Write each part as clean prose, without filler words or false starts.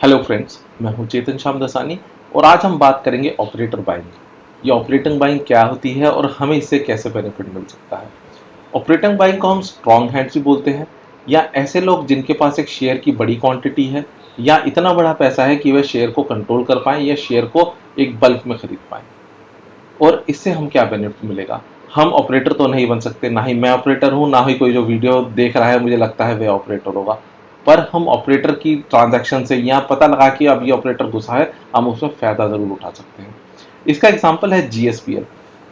Hello friends, मैं हूं चेतन श्याम दसानी और आज हम बात करेंगे ऑपरेटर बाइंग। ये ऑपरेटिंग बाइंग क्या होती है और हमें इससे कैसे बेनिफिट मिल सकता है। ऑपरेटिंग बाइंग को हम स्ट्रॉन्ग हैंड्स भी बोलते हैं, या ऐसे लोग जिनके पास एक शेयर की बड़ी क्वांटिटी है या इतना बड़ा पैसा है कि वे शेयर को कंट्रोल कर पाएं या शेयर को एक बल्क में खरीद पाएं। और इससे हम क्या बेनिफिट मिलेगा। हम ऑपरेटर तो नहीं बन सकते, ना ही मैं ऑपरेटर हूं, ना ही कोई जो वीडियो देख रहा है मुझे लगता है वह ऑपरेटर होगा। पर हम ऑपरेटर की ट्रांजैक्शन से या पता लगा कि अब ये ऑपरेटर घुसा है, हम उसमें फायदा जरूर उठा सकते हैं। इसका एग्जांपल है जीएसपीएल।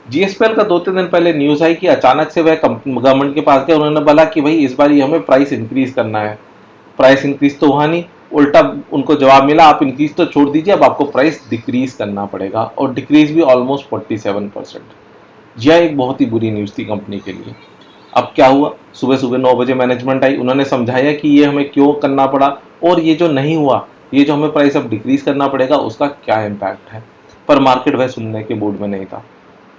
जीएसपीएल का 2-3 दिन पहले न्यूज आई कि अचानक से वह गवर्नमेंट के पास गए, उन्होंने बोला कि भाई इस बार हमें प्राइस इंक्रीज करना है। प्राइस इंक्रीज तो हुआ नहीं, उल्टा उनको जवाब मिला आप इंक्रीज तो छोड़ दीजिए, अब आपको प्राइस डिक्रीज करना पड़ेगा, और डिक्रीज भी ऑलमोस्ट 47%। यह एक बहुत ही बुरी न्यूज थी कंपनी के लिए। अब क्या हुआ, सुबह सुबह 9 बजे मैनेजमेंट आई, उन्होंने समझाया कि ये हमें क्यों करना पड़ा और ये जो नहीं हुआ, ये जो हमें प्राइस अब डिक्रीज करना पड़ेगा उसका क्या इम्पैक्ट है। पर मार्केट वह सुनने के मूड में नहीं था,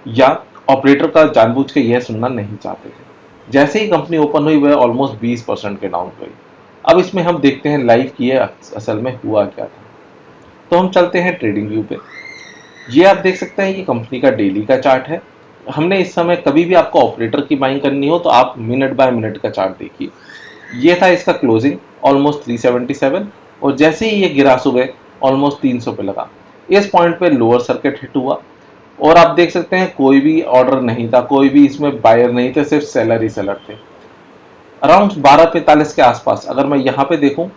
या ऑपरेटर का जानबूझ के यह सुनना नहीं चाहते थे। जैसे ही कंपनी ओपन हुई वह ऑलमोस्ट 20% के डाउन गई। अब इसमें हम देखते हैं लाइव कि ये असल में हुआ क्या था। तो हम चलते हैं ट्रेडिंग व्यू पे। ये आप देख सकते हैं, ये कंपनी का डेली का चार्ट है। हमने इस समय कभी भी आपको ऑपरेटर की बाइंग करनी हो तो आप मिनट बाय मिनट का चार्ट देखिए। ये था इसका क्लोजिंग ऑलमोस्ट 377, और जैसे ही ये गिरा सुबह ऑलमोस्ट 300 पे लगा। इस पॉइंट पे लोअर सर्किट हिट हुआ, और आप देख सकते हैं कोई भी ऑर्डर नहीं था, कोई भी इसमें बायर नहीं थे, सिर्फ सेलर ही सेलर थे। अराउंड 12:45 के आसपास अगर मैं यहाँ पे देखूं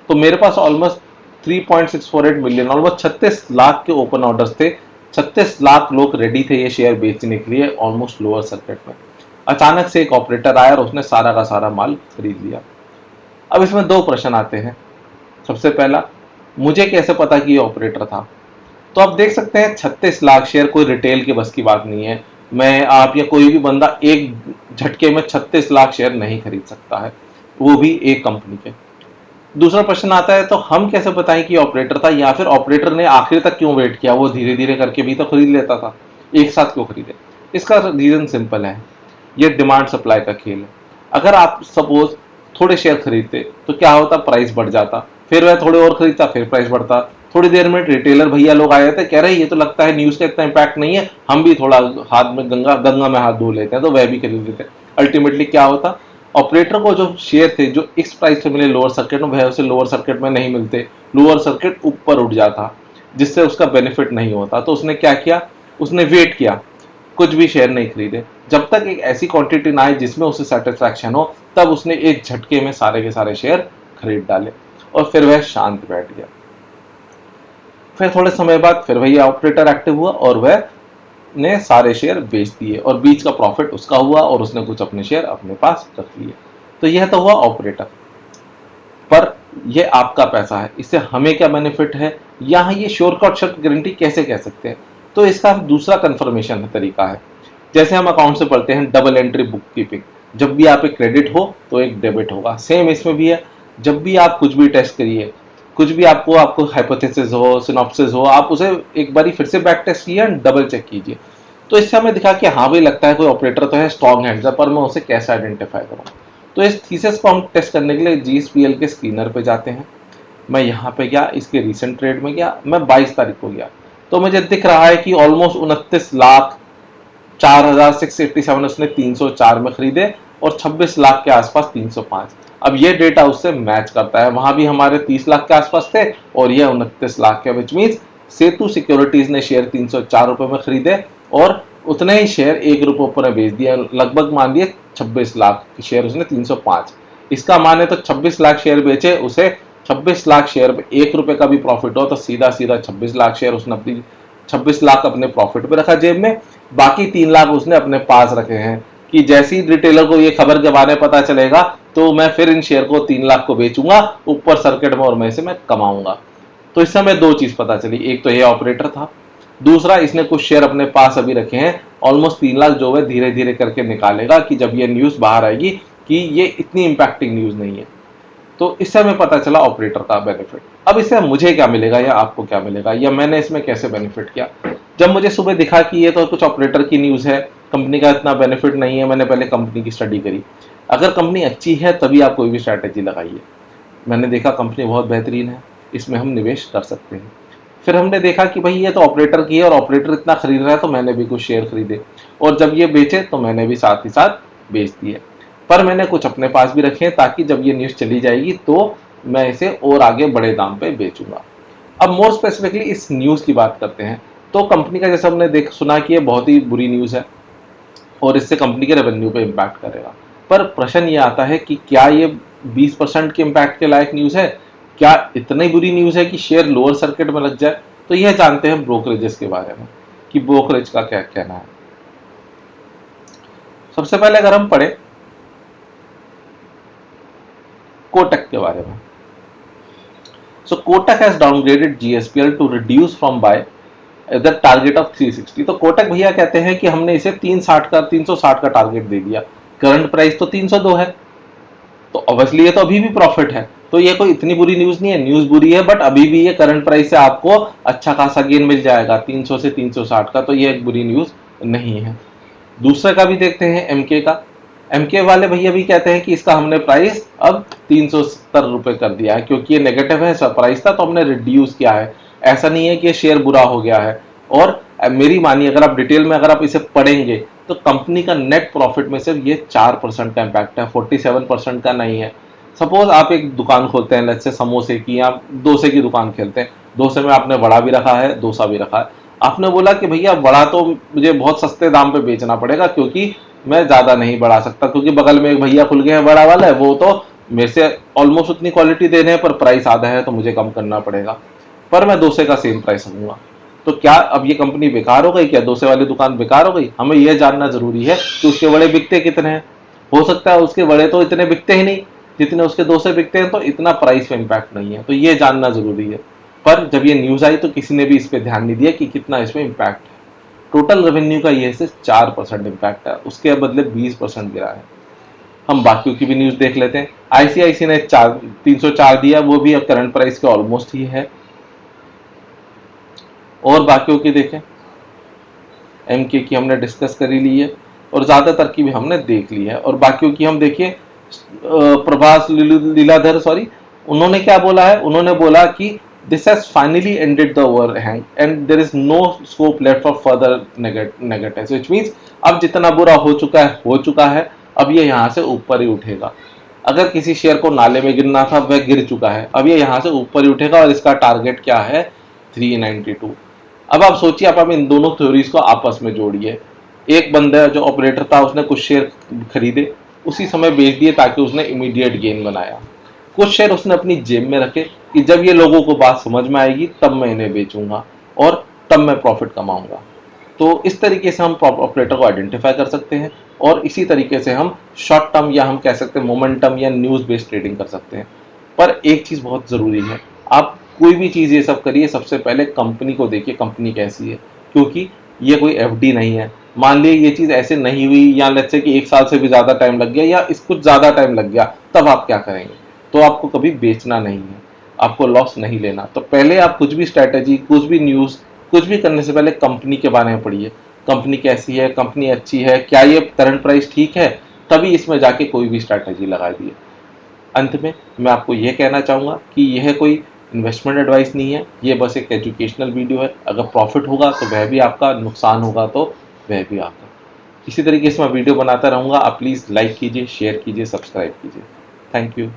तो मेरे पास ऑलमोस्ट 3.648 मिलियन, ऑलमोस्ट 36 लाख के ओपन ऑर्डर्स थे। 36 लाख लोग रेडी थे ये शेयर बेचने के लिए ऑलमोस्ट लोअर सर्किट में। अचानक से एक ऑपरेटर आया और उसने सारा का सारा माल खरीद लिया। अब इसमें दो प्रश्न आते हैं। सबसे पहला, मुझे कैसे पता कि ये ऑपरेटर था। तो आप देख सकते हैं 36 लाख शेयर कोई रिटेल के बस की बात नहीं है। मैं, आप या कोई भी बंदा एक झटके में 36 लाख शेयर नहीं खरीद सकता है, वो भी एक कंपनी के। दूसरा प्रश्न आता है, तो हम कैसे बताएं कि ऑपरेटर था, या फिर ऑपरेटर ने आखिर तक क्यों वेट किया, वो धीरे धीरे करके भी तो खरीद लेता था, एक साथ क्यों खरीदे। इसका रीजन सिंपल है, ये डिमांड सप्लाई का खेल है। अगर आप सपोज थोड़े शेयर खरीदते तो क्या होता, प्राइस बढ़ जाता, फिर वह थोड़े और खरीदता, फिर प्राइस बढ़ता। थोड़ी देर में रिटेलर भैया लोग आए थे, कह रहे ये तो लगता है न्यूज का इतना इंपैक्ट नहीं है, हम भी थोड़ा हाथ में गंगा गंगा में हाथ धो लेते हैं, तो वह भी खरीद लेते। अल्टीमेटली क्या होता, ऑपरेटर को जो शेयर थे जो इस प्राइस से मिले लोअर सर्किट में, वह उसे लोअर सर्किट में नहीं मिलते, लोअर सर्किट ऊपर उठ जाता, जिससे उसका बेनिफिट नहीं होता। तो उसने क्या किया, उसने वेट किया, कुछ भी शेयर नहीं खरीदे जब तक एक ऐसी क्वांटिटी ना आए जिसमें उसे सेटिस्फैक्शन हो। तब उसने एक झटके में सारे के सारे शेयर खरीद डाले, और फिर वह शांत बैठ गया। फिर थोड़े समय बाद फिर वही ऑपरेटर एक्टिव हुआ और वह ने सारे शेयर बेच दिए, और बीच का प्रॉफिट उसका हुआ और उसने कुछ अपने शेयर अपने पास रख लिए। तो यह तो हुआ ऑपरेटर। पर यह आपका पैसा है, इससे हमें क्या बेनिफिट है, यहां ये श्योर शर्त गारंटी कैसे कह सकते हैं। तो इसका दूसरा कंफर्मेशन तरीका है, जैसे हम अकाउंट से पढ़ते हैं डबल एंट्री बुक कीपिंग। जब भी आप एक क्रेडिट हो तो एक डेबिट होगा, सेम इसमें भी है। जब भी आप कुछ भी टेस्ट करिए, कुछ भी आपको आपको हाइपोथेसिस हो, सिनॉप्सिस हो, आप उसे एक बारी फिर से बैक टेस्ट कीजिए, डबल चेक कीजिए। तो इससे हमें दिखा कि हाँ भाई लगता है कोई ऑपरेटर तो है, स्ट्रॉन्ग हैंड्स है, पर मैं उसे कैसे आइडेंटिफाई करूँ। तो इस थीसिस को हम टेस्ट करने के लिए जीएसपीएल के स्क्रीनर पे जाते हैं। मैं यहाँ पे गया, इसके रिसेंट ट्रेड में गया, मैं 22 तारीख को गया, तो मुझे दिख रहा है कि ऑलमोस्ट 29,04,687 उसने 304 में खरीदे, और 26 लाख के आसपास 305। अब ये डेटा उससे मैच करता है, वहां भी हमारे 30 लाख के आसपास थे और ये 29 लाख के, विच मीन्स सेतु सिक्योरिटीज ने शेयर 304 रुपए में खरीदे और उतने ही शेयर 1 रुपये पर बेच दिया। लगभग मान लिए 26 लाख के शेयर उसने 305। इसका माने तो 26 लाख शेयर बेचे, उसे 26 लाख शेयर पे 1 रुपए का भी प्रॉफिट हो तो सीधा सीधा 26 लाख शेयर उसने अपनी 26 लाख अपने प्रॉफिट पे रखा जेब में, बाकी 3 लाख उसने अपने पास रखे हैं कि जैसी रिटेलर को ये खबर के बारे में पता चलेगा तो मैं फिर इन शेयर को 3 लाख को बेचूंगा ऊपर सर्किट में और मैं इसे मैं कमाऊंगा। तो इस समय दो चीज पता चली, एक तो ये ऑपरेटर था, दूसरा इसने कुछ शेयर अपने पास अभी रखे हैं, ऑलमोस्ट 3 लाख जो है धीरे धीरे करके निकालेगा कि जब ये न्यूज बाहर आएगी कि ये इतनी इंपैक्टिंग न्यूज नहीं है। तो इससे हमें पता चला ऑपरेटर का बेनिफिट। अब इससे मुझे क्या मिलेगा या आपको क्या मिलेगा, या मैंने इसमें कैसे बेनिफिट किया। जब मुझे सुबह दिखा कि ये तो कुछ ऑपरेटर की न्यूज है, कंपनी का इतना बेनिफिट नहीं है, मैंने पहले कंपनी की स्टडी करी। अगर कंपनी अच्छी है तभी आप कोई भी स्ट्रैटेजी लगाइए। मैंने देखा कंपनी बहुत बेहतरीन है, इसमें हम निवेश कर सकते हैं। फिर हमने देखा कि भाई ये तो ऑपरेटर की है और ऑपरेटर इतना खरीद रहा है, तो मैंने भी कुछ शेयर खरीदे, और जब ये बेचे तो मैंने भी साथ ही साथ बेच दिए। पर मैंने कुछ अपने पास भी रखे हैं, ताकि जब ये न्यूज़ चली जाएगी तो मैं इसे और आगे बड़े दाम पे बेचूंगा। अब मोर स्पेसिफिकली इस न्यूज़ की बात करते हैं। तो कंपनी का जैसे हमने देख सुना कि ये बहुत ही बुरी न्यूज़ है और इससे कंपनी के रेवेन्यू पे इम्पैक्ट करेगा। पर प्रश्न ये आता है कि क्या ये 20% के इम्पैक्ट के लायक न्यूज़ है? क्या इतनी बुरी न्यूज़ है कि शेयर लोअर सर्किट में लग जाए? तो यह जानते हैं ब्रोकरेजेस के बारे में कि ब्रोकरेज का क्या कहना है। सबसे पहले अगर हम पढ़े कोटक के बारे में, so Kotak has downgraded GSPL to reduce from buy the target of 360। तो कोटक भैया कहते हैं कि हमने इसे 360 का टारगेट दे दिया। करंट प्राइस तो 302 है, तो ऑब्वियसली ये तो अभी भी प्रॉफिट है, तो ये कोई इतनी बुरी न्यूज नहीं है। न्यूज बुरी है बट अभी भी ये करंट प्राइस से आपको अच्छा खासा गेन मिल जाएगा 300 से 360 का, तो ये एक बुरी न्यूज नहीं है। दूसरे का भी देखते हैं एमके का। एमके वाले भैया भी कहते हैं कि इसका हमने प्राइस अब 370 रुपए कर दिया है, क्योंकि ये नेगेटिव है, प्राइस था तो हमने रिड्यूस किया है। ऐसा नहीं है कि ये शेयर बुरा हो गया है। और मेरी मानिए, अगर आप डिटेल में अगर आप इसे पढ़ेंगे तो कंपनी का नेट प्रॉफिट में सिर्फ ये 4% का इम्पैक्ट है, 47% का नहीं है। सपोज आप एक दुकान खोलते हैं, लेट्स से समोसे की या डोसे की दुकान खेलते हैं, डोसे में आपने वड़ा भी रखा है, डोसा भी रखा है। आपने बोला कि भैया वड़ा तो मुझे बहुत सस्ते दाम पे बेचना पड़ेगा, क्योंकि मैं ज्यादा नहीं बढ़ा सकता, क्योंकि बगल में एक भैया खुल गए हैं बड़ा वाला है, वो तो मेरे से ऑलमोस्ट उतनी क्वालिटी दे रहे हैं पर प्राइस आधा है, तो मुझे कम करना पड़ेगा। पर मैं डोसे का सेम प्राइस दूंगा। तो क्या अब ये कंपनी बेकार हो गई? क्या डोसे वाली दुकान बेकार हो गई? हमें यह जानना जरूरी है कि उसके बड़े बिकते कितने हैं। हो सकता है उसके बड़े तो इतने बिकते ही नहीं जितने उसके डोसे बिकते हैं, तो इतना प्राइस पे इम्पैक्ट नहीं है, तो ये जानना जरूरी है। पर जब ये न्यूज आई तो किसी ने भी इस पर ध्यान नहीं दिया कि कितना इसमें इम्पैक्ट है। टोटल रेवेन्यू का ये सिर्फ 4% इम्पैक्ट है, उसके बदले 20% गिरा है। हम बाकियों की भी न्यूज देख लेते हैं। आईसीआईसी ने 304 दिया, वो भी अब करंट प्राइस के ऑलमोस्ट ही है। और बाकियों की देखें, एमके की हमने डिस्कस कर ही ली है और ज्यादातर की भी हमने देख ली है। और बाकियों की हम देखिए, प्रभास लीलाधर सॉरी, उन्होंने क्या बोला है? उन्होंने बोला कि this has finally ended the overhang and there is no scope left for further negative, which means अब जितना बुरा हो चुका है, अब ये यहाँ से ऊपर ही उठेगा। अगर किसी शेयर को नाले में गिरना था, वह गिर चुका है, अब ये यहाँ से ऊपर ही उठेगा और इसका टारगेट क्या है? 392। अब आप सोचिए, आप इन दोनों थ्योरीज को आपस में जोड़िए। एक बंदा जो ऑपरेटर था, उसने कुछ शेयर खरीदे, उसी समय बेच दिए ताकि उसने इमीडिएट गेन बनाया। कुछ शेयर उसने अपनी जेब में रखे कि जब ये लोगों को बात समझ में आएगी तब मैं इन्हें बेचूंगा और तब मैं प्रॉफिट कमाऊंगा। तो इस तरीके से हम ऑपरेटर को आइडेंटिफाई कर सकते हैं और इसी तरीके से हम शॉर्ट टर्म या हम कह सकते हैं मोमेंटम या न्यूज बेस्ड ट्रेडिंग कर सकते हैं। पर एक चीज बहुत जरूरी है, आप कोई भी चीज ये सब करिए, सबसे पहले कंपनी को देखिए कंपनी कैसी है, क्योंकि ये कोई एफडी नहीं है। मान लीजिए ये चीज ऐसे नहीं हुई, या लेट्स से कि 1 साल से भी ज्यादा टाइम लग गया या इस कुछ ज्यादा टाइम लग गया, तब आप क्या करेंगे? तो आपको कभी बेचना नहीं है, आपको लॉस नहीं लेना। तो पहले आप कुछ भी स्ट्रैटेजी, कुछ भी न्यूज, कुछ भी करने से पहले कंपनी के बारे में पढ़िए। कंपनी कैसी है, कंपनी अच्छी है, क्या ये करंट प्राइस ठीक है, तभी इसमें जाके कोई भी स्ट्रैटेजी लगा दिए। अंत में मैं आपको यह कहना चाहूंगा कि यह कोई इन्वेस्टमेंट एडवाइस नहीं है, ये बस एक एजुकेशनल वीडियो है। अगर प्रॉफिट होगा तो वह भी आपका, नुकसान होगा तो वह भी आपका। इसी तरीके से मैं वीडियो बनाता रहूंगा। आप प्लीज़ लाइक कीजिए, शेयर कीजिए, सब्सक्राइब कीजिए। Thank you.